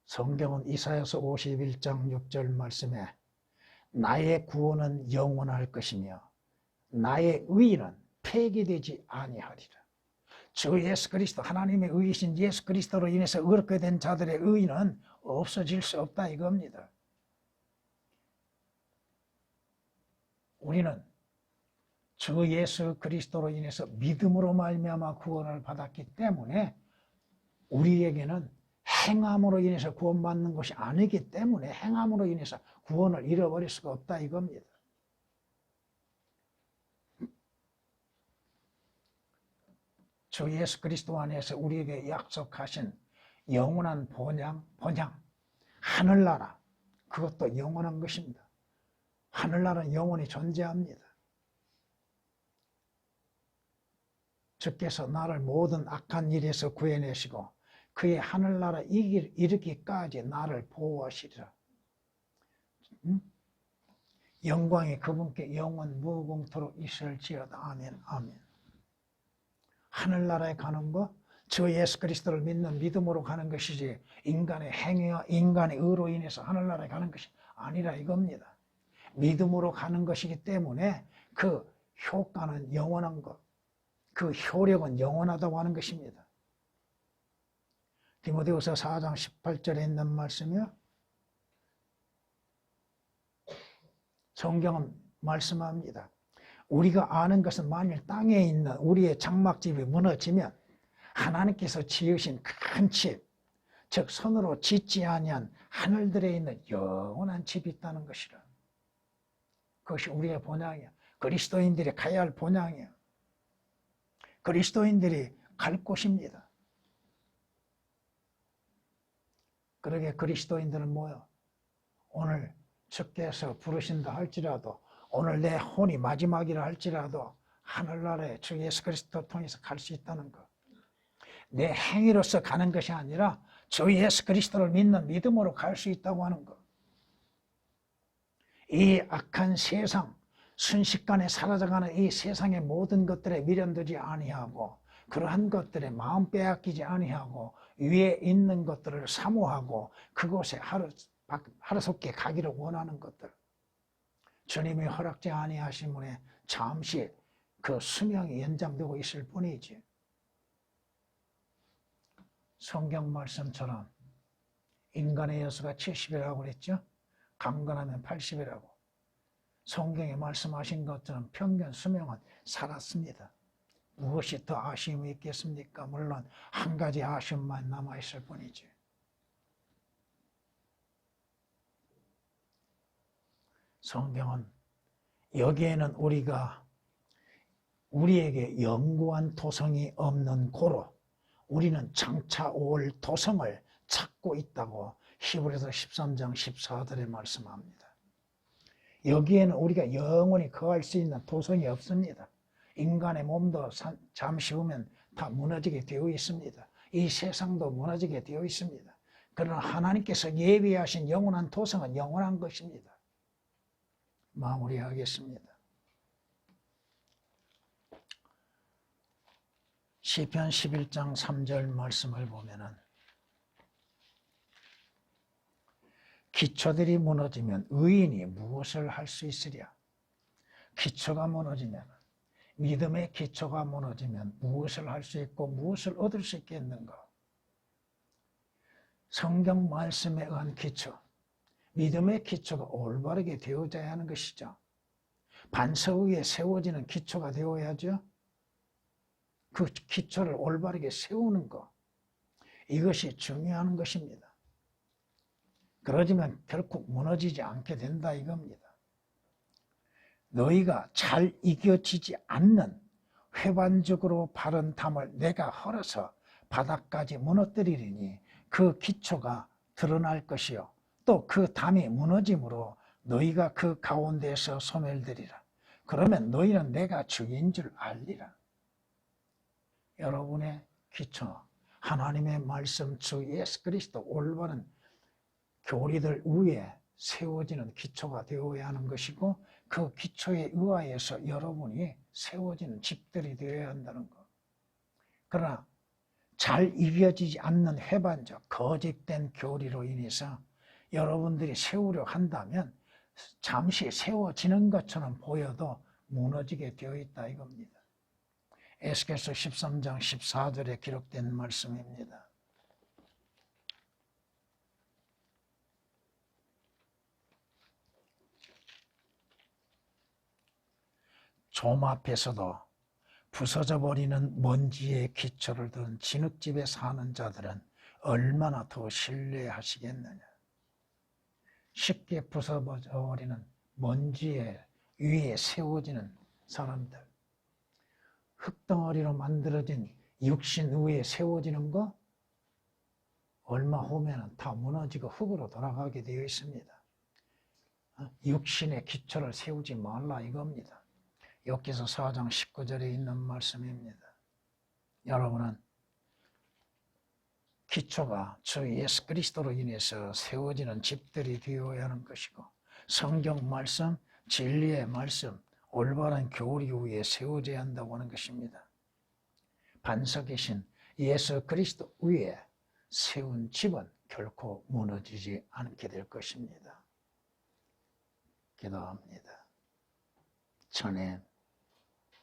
성경은 이사야서 51장 6절 말씀에 나의 구원은 영원할 것이며 나의 의는 폐기되지 아니하리라. 주 예수 그리스도 하나님의 의이신 예수 그리스도로 인해서 의롭게 된 자들의 의는 없어질 수 없다 이겁니다. 우리는 주 예수 그리스도로 인해서 믿음으로 말미암아 구원을 받았기 때문에 우리에게는 행함으로 인해서 구원받는 것이 아니기 때문에 행함으로 인해서 구원을 잃어버릴 수가 없다 이겁니다. 주 예수 그리스도 안에서 우리에게 약속하신 영원한 번영, 하늘나라, 그것도 영원한 것입니다. 하늘나라는 영원히 존재합니다. 주께서 나를 모든 악한 일에서 구해내시고 그의 하늘나라 이르기까지 나를 보호하시리라. 영광이 그분께 영원 무궁토록 있을지어다. 아멘, 아멘. 하늘나라에 가는 거, 주 예수 그리스도를 믿는 믿음으로 가는 것이지 인간의 행위와 인간의 의로 인해서 하늘나라에 가는 것이 아니라 이겁니다. 믿음으로 가는 것이기 때문에 그 효과는 영원한 것, 그 효력은 영원하다고 하는 것입니다. 디모데후서 4장 18절에 있는 말씀이요. 성경은 말씀합니다. 우리가 아는 것은 만일 땅에 있는 우리의 장막집이 무너지면 하나님께서 지으신 큰 집, 즉 손으로 짓지 아니한 하늘들에 있는 영원한 집이 있다는 것이라. 그것이 우리의 본향이야. 그리스도인들이 가야 할 본향이야. 그리스도인들이 갈 곳입니다. 그러게 그리스도인들은 뭐요? 오늘 주께서 부르신다 할지라도, 오늘 내 혼이 마지막이라 할지라도 하늘나라에 주 예수 그리스도 통해서 갈 수 있다는 것. 내 행위로서 가는 것이 아니라 주 예수 그리스도를 믿는 믿음으로 갈 수 있다고 하는 것. 이 악한 세상, 순식간에 사라져가는 이 세상의 모든 것들에 미련되지 아니하고 그러한 것들에 마음 빼앗기지 아니하고 위에 있는 것들을 사모하고 그곳에 하루속히 가기를 원하는 것들. 주님이 허락지 아니하신 분에 잠시 그 수명이 연장되고 있을 뿐이지. 성경 말씀처럼 인간의 여수가 70이라고 그랬죠. 강건하면 80이라고. 성경에 말씀하신 것처럼 평균 수명은 살았습니다. 무엇이 더 아쉬움이 있겠습니까? 물론 한 가지 아쉬움만 남아있을 뿐이지. 성경은 여기에는 우리에게 영구한 도성이 없는 고로 우리는 장차 올 도성을 찾고 있다고 히브리서 13장 14절에 말씀합니다. 여기에는 우리가 영원히 거할 수 있는 도성이 없습니다. 인간의 몸도 잠시 후면 다 무너지게 되어 있습니다. 이 세상도 무너지게 되어 있습니다. 그러나 하나님께서 예비하신 영원한 도성은 영원한 것입니다. 마무리하겠습니다. 시편 11장 3절 말씀을 보면은 기초들이 무너지면 의인이 무엇을 할 수 있으랴? 기초가 무너지면, 믿음의 기초가 무너지면 무엇을 할 수 있고 무엇을 얻을 수 있겠는가? 성경 말씀에 의한 기초, 믿음의 기초가 올바르게 되어져야 하는 것이죠. 반석 위에 세워지는 기초가 되어야죠. 그 기초를 올바르게 세우는 것, 이것이 중요한 것입니다. 그러지만 결국 무너지지 않게 된다 이겁니다. 너희가 잘 이겨지지 않는 회반적으로 바른 담을 내가 헐어서 바닥까지 무너뜨리리니 그 기초가 드러날 것이요 또 그 담이 무너짐으로 너희가 그 가운데에서 소멸되리라. 그러면 너희는 내가 주인 줄 알리라. 여러분의 기초, 하나님의 말씀 주 예수 그리스도 올바른 교리들 위에 세워지는 기초가 되어야 하는 것이고 그 기초에 의하여서 여러분이 세워지는 집들이 되어야 한다는 것. 그러나 잘 이겨지지 않는 회반적 거짓된 교리로 인해서 여러분들이 세우려 한다면 잠시 세워지는 것처럼 보여도 무너지게 되어 있다 이겁니다. 에스겔서 13장 14절에 기록된 말씀입니다. 좀 앞에서도 부서져 버리는 먼지의 기초를 둔 진흙집에 사는 자들은 얼마나 더 신뢰하시겠느냐. 쉽게 부서져버리는 먼지의 위에 세워지는 사람들, 흙덩어리로 만들어진 육신 위에 세워지는 거 얼마 후면은 다 무너지고 흙으로 돌아가게 되어 있습니다. 육신의 기초를 세우지 말라 이겁니다. 욥기서 4장 19절에 있는 말씀입니다. 여러분은 기초가 주 예수 그리스도로 인해서 세워지는 집들이 되어야 하는 것이고 성경 말씀, 진리의 말씀, 올바른 교리 위에 세워져야 한다고 하는 것입니다. 반석이신 예수 그리스도 위에 세운 집은 결코 무너지지 않게 될 것입니다. 기도합니다. 전에